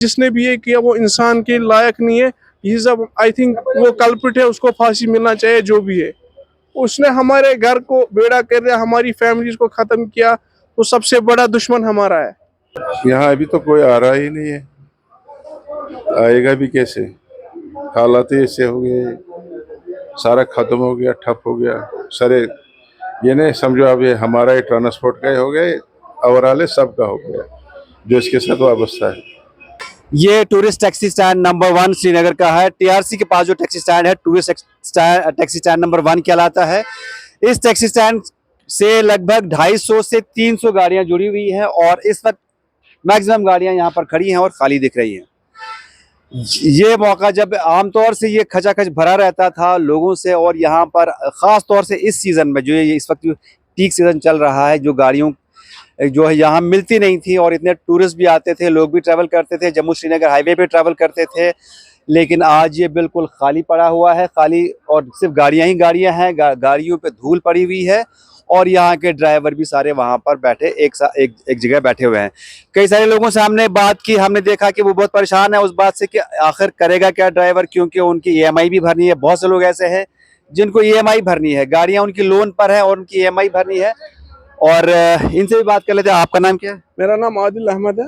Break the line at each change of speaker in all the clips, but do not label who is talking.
जिसने भी ये किया वो इंसान के लायक नहीं है। ये सब आई थिंक वो कल्प्रिट है, उसको फांसी मिलना चाहिए जो भी है। उसने हमारे घर को बेड़ा कर दिया, हमारी फैमिलीज को खत्म किया, तो सबसे बड़ा दुश्मन हमारा है।
यहाँ अभी तो कोई आ रहा ही नहीं है, आएगा भी कैसे? हालात ही ऐसे हो गए, सारा खत्म हो गया, ठप हो गया सारे। ये नहीं समझो अब ये हमारा ही ट्रांसपोर्ट का ही हो गया, ओवरऑल सबका हो गया जो इसके साथ वाबस्ता है।
ये tourist taxi stand number 1 Srinagar का है। टीआरसी के पास जो टैक्सी स्टैंड है टूरिस्ट टैक्सी स्टैंड नंबर 1 कहलाता है। इस टैक्सी स्टैंड से लगभग 250 से 300 गाड़ियां जुड़ी हुई हैं और इस वक्त मैक्सिमम गाड़ियां यहां पर खड़ी हैं और खाली दिख रही हैं। ये मौका जब आमतौर से ये खचाखच भरा रहता था लोगों से, और यहाँ पर ख़ास तौर से इस सीज़न में जो ये इस वक्त पीक सीज़न चल रहा है, जो गाड़ियों जो है यहाँ मिलती नहीं थी और इतने टूरिस्ट भी आते थे, लोग भी ट्रैवल करते थे, जम्मू श्रीनगर हाईवे पे ट्रैवल करते थे। लेकिन आज ये बिल्कुल खाली पड़ा हुआ है, खाली, और सिर्फ गाड़ियाँ ही गाड़ियाँ हैं। गाड़ियों पे धूल पड़ी हुई है और यहाँ के ड्राइवर भी सारे वहाँ पर बैठे एक जगह बैठे हुए हैं। कई सारे लोगों से हमने बात की, हमने देखा कि वो बहुत परेशान है उस बात से कि आखिर करेगा क्या ड्राइवर, क्योंकि उनकी ईएमआई भी भरनी है। बहुत से लोग ऐसे हैं जिनको ईएमआई भरनी है, गाड़ियाँ उनकी लोन पर है और उनकी ईएमआई भरनी है। और इनसे भी बात कर लेते हैं। आपका नाम क्या है?
मेरा नाम आदिल अहमद है।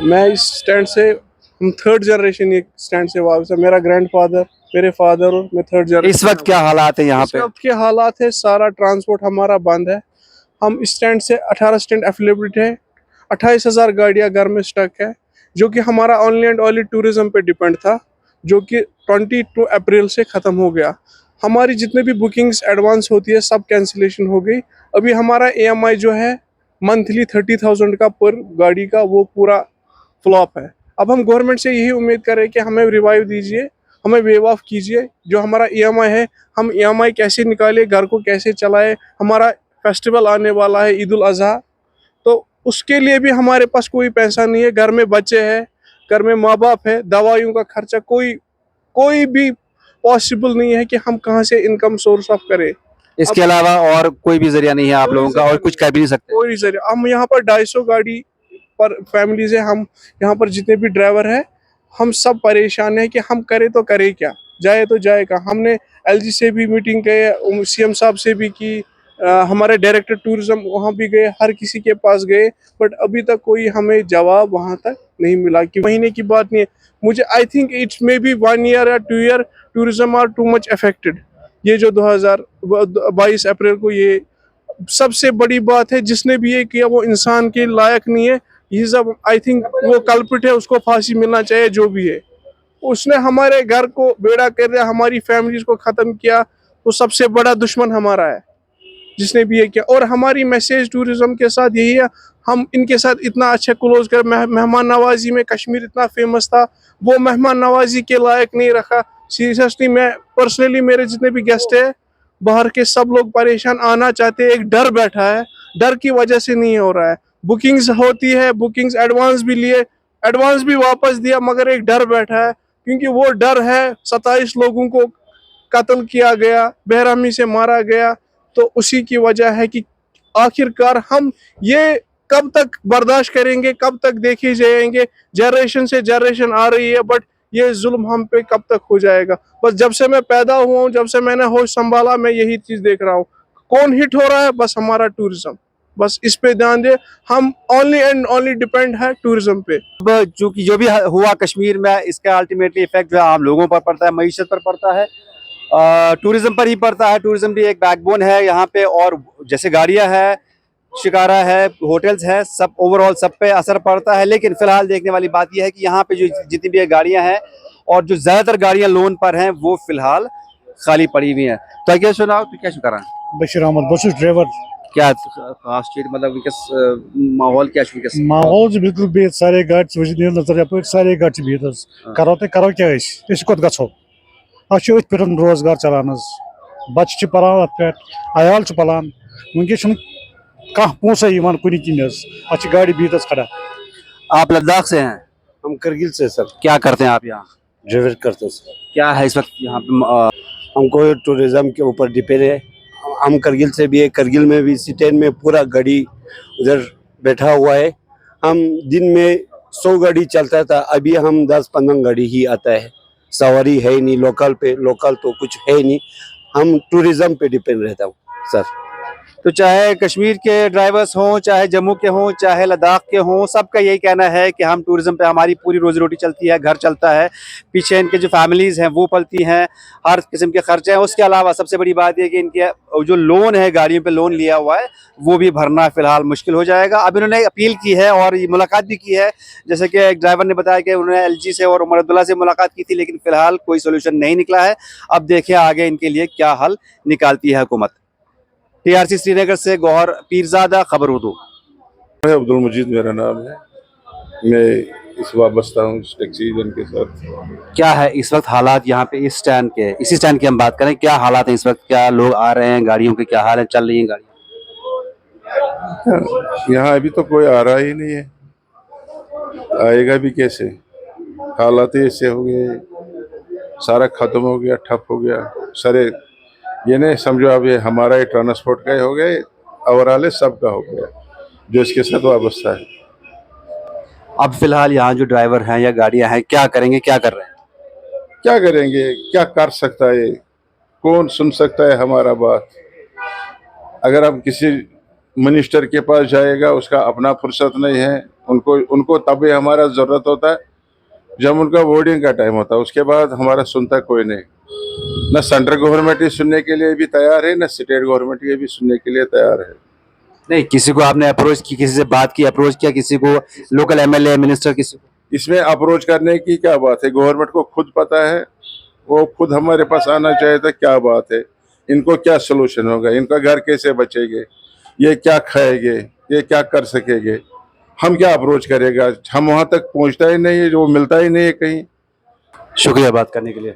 मैं इस स्टैंड से, हम थर्ड जनरेशन ये स्टैंड से वापस है। मेरा ग्रैंडफादर, मेरे फादर और मैं थर्ड जनरेशन।
इस वक्त क्या हालात है यहाँ पे?
इस वक्त के हालात है, सारा ट्रांसपोर्ट हमारा बंद है। हम इस स्टैंड से 18 स्टैंड अवेलेबल है, 28,000 गाड़ियाँ घर में स्टक है, जो कि हमारा ओनली एंड ओनली टूरिज्म पे डिपेंड था, जो कि 22 अप्रैल से ख़त्म हो गया। हमारी जितने भी बुकिंग्स एडवांस होती है सब कैंसिलेशन हो गई। अभी हमारा ईएमआई जो है मंथली 30,000 का पर गाड़ी का, वो पूरा फ्लॉप है। अब हम गवर्नमेंट से यही उम्मीद करें कि हमें रिवाइव दीजिए, हमें वेव ऑफ कीजिए। जो हमारा ईएमआई है, हम ईएमआई कैसे निकाले, घर को कैसे चलाए। हमारा फेस्टिवल आने वाला है, ईद उल अज़हा, तो उसके लिए भी हमारे पास कोई पैसा नहीं है। घर में बच्चे हैं, घर में माँ बाप है, दवाइयों का खर्चा, कोई भी पॉसिबल नहीं है कि हम कहाँ से इनकम सोर्स ऑफ करें।
इसके अलावा और कोई भी जरिया नहीं है आप लोगों का, और कुछ कर भी नहीं सकते?
कोई जरिया, हम यहाँ पर 250 गाड़ी पर फैमिलीज है। हम यहाँ पर जितने भी ड्राइवर हैं, हम सब परेशान हैं कि हम करें तो करें क्या, जाए तो जाए कहाँ। हमने एलजी से भी मीटिंग की, सीएम साहब से भी की, हमारे डायरेक्टर टूरिज्म वहाँ भी गए, हर किसी के पास गए, बट अभी तक कोई हमें जवाब वहाँ तक नहीं मिला। कि महीने की बात नहीं है, मुझे I think it's maybe 1 year या 2 year tourism are too much affected. ये जो 2022 अप्रैल को, ये सबसे बड़ी बात है। जिसने भी ये किया वो इंसान के लायक नहीं है। ये सब आई थिंक वो कल्प्रिट है, उसको फांसी मिलना चाहिए जो भी है। उसने हमारे घर को बेड़ा कर दिया, हमारी फैमिलीज को खत्म किया, तो सबसे बड़ा दुश्मन हमारा है जिसने भी ये किया। और हमारी मैसेज टूरिज्म के साथ यही है, हम इनके साथ इतना अच्छा क्लोज कर, मेहमान नवाजी में कश्मीर इतना फेमस था, वो मेहमान नवाजी के लायक नहीं रखा। सीरियसली, मैं पर्सनली, मेरे जितने भी गेस्ट है बाहर के, सब लोग परेशान, आना चाहते हैं। एक डर बैठा है, डर की वजह से नहीं हो रहा है। बुकिंग्स होती है, बुकिंग्स एडवांस भी लिए, एडवांस भी वापस दिया, मगर एक डर बैठा है। क्योंकि वो डर है, 27 लोगों को कत्ल किया गया, बेरहमी से मारा गया, तो उसी की वजह है कि आखिरकार हम ये कब तक बर्दाश्त करेंगे, कब तक देखे जाएंगे। जनरेशन से जनरेशन आ रही है, बट ये जुल्म हम पे कब तक हो जाएगा। बस जब से मैं पैदा हुआ हूँ, जब से मैंने होश संभाला, मैं यही चीज देख रहा हूँ। कौन हिट हो रहा है? बस हमारा टूरिज्म। बस इस पे ध्यान दे, हम ओनली एंड ओनली डिपेंड है टूरिज्म पे।
अब चूंकि जो भी हुआ कश्मीर में, इसका अल्टीमेटली इफेक्ट जो है आम लोगों पर पड़ता है, मईशत पर पड़ता है, टूरिज्म पर ही पड़ता है। टूरिज्म भी एक बैकबोन है यहाँ पे, और जैसे गाड़ियाँ है, शिकारा है, होटल्स है, सब ओवरऑल सब पे असर पड़ता है। लेकिन फिलहाल देखने वाली बात यह है कि यहाँ पे जो जितनी भी गाड़ियाँ हैं और जो ज़्यादातर गाड़ियाँ लोन पर हैं, वो फिलहाल खाली पड़ी हुई हैं। तो क्या सुनाओ, तो क्या करा?
Bashir Ahmad, bus driver.
क्या खास चीज, मतलब माहौल क्या
माहौल से बिल्कुल बिहत, सारे गाड़ी वजह नजर यप, सारे गाड़ी बिहत। करो तो करो क्या, कोत गो अथ पे रोजगार चलान, बच्चे पलान अत पे, अयाल पलान, वनकस कह पोसा कुन किन, अत गाड़ी बिहत खड़ा।
आप लद्दाख से हैं?
हम करगिल से सर।
क्या करते हैं आप यहाँ?
ड्राइवर करते सर।
क्या है इस वक्त यहाँ पे?
हमको टूरिज्म के ऊपर डिपेंड है। हम करगिल से भी है, करगिल में भी सिटेन में पूरा गाड़ी उधर बैठा हुआ है। हम दिन में 100 गाड़ी चलता था, अभी हम 10-15 गाड़ी ही आता है। सवारी है ही नहीं, लोकल तो कुछ है ही नहीं। हम टूरिज्म पे डिपेंड रहता हूँ सर।
तो चाहे कश्मीर के ड्राइवर्स हों, चाहे जम्मू के हों, चाहे लद्दाख के हों, सबका यही कहना है कि हम टूरिज्म पे हमारी पूरी रोजी रोटी चलती है, घर चलता है, पीछे इनके जो फैमिलीज हैं वो पलती हैं, हर किस्म के खर्चे हैं। उसके अलावा सबसे बड़ी बात यह कि इनके जो लोन है, गाड़ियों पे लोन लिया हुआ है, वो भी भरना फिलहाल मुश्किल हो जाएगा। अब इन्होंने अपील की है और ये मुलाकात भी की है, जैसे कि एक ड्राइवर ने बताया कि उन्होंने एलजी से और उमर अब्दुल्ला से मुलाकात की थी, लेकिन फिलहाल कोई सोल्यूशन नहीं निकला है। अब देखिए आगे इनके लिए क्या हल निकालती है हुकूमत। टीआरसी श्रीनगर से गौहर पीरजादा, खबर उर्दू।
अब्दुल मजीद मेरा नाम है। मैं इस वाबस्ता हूँ इस टैक्सी एजेंट के साथ।
क्या है इस वक्त हालात यहाँ पे इस स्टैंड के, इसी स्टैंड की हम बात करें, क्या हालात हैं इस वक्त? क्या लोग आ रहे हैं, गाड़ियों के क्या हाल है, चल रही हैं गाड़ियाँ?
यहाँ अभी तो कोई आ रहा ही नहीं है, आएगा भी कैसे? हालात ही ऐसे हो गए, सारा खत्म हो गया, ठप हो गया। सारे ये नहीं समझो अब ये हमारा ही ट्रांसपोर्ट का ही हो गया, ओवरऑल सबका हो गया जो इसके साथ वाबस्ता है।
अब फिलहाल यहाँ जो ड्राइवर हैं या गाड़ियाँ हैं, क्या करेंगे, क्या कर रहे हैं?
क्या करेंगे, क्या कर सकता है, कौन सुन सकता है हमारा बात? अगर हम किसी मिनिस्टर के पास जाएगा, उसका अपना फुर्सत नहीं है, उनको तभी हमारा ज़रूरत होता है जब उनका वोटिंग का टाइम होता है। उसके बाद हमारा सुनता कोई नहीं। न सेंट्रल गवर्नमेंट ही सुनने के लिए भी तैयार है, न स्टेट गवर्नमेंट ये भी सुनने के लिए तैयार है।
नहीं, किसी को आपने अप्रोच की, किसी से बात की, अप्रोच किया किसी को, लोकल एमएलए, मिनिस्टर, किसी को?
इसमें अप्रोच करने की क्या बात है? गवर्नमेंट को खुद पता है, वो खुद हमारे पास आना चाहिए था। क्या बात है, इनको क्या सोल्यूशन होगा, इनका घर कैसे बचेंगे, ये क्या खाएंगे, ये क्या कर सकेंगे? हम क्या अप्रोच करेगा? हम वहां तक पहुंचता ही नहीं है, जो मिलता ही नहीं है कहीं।
शुक्रिया बात करने के लिए।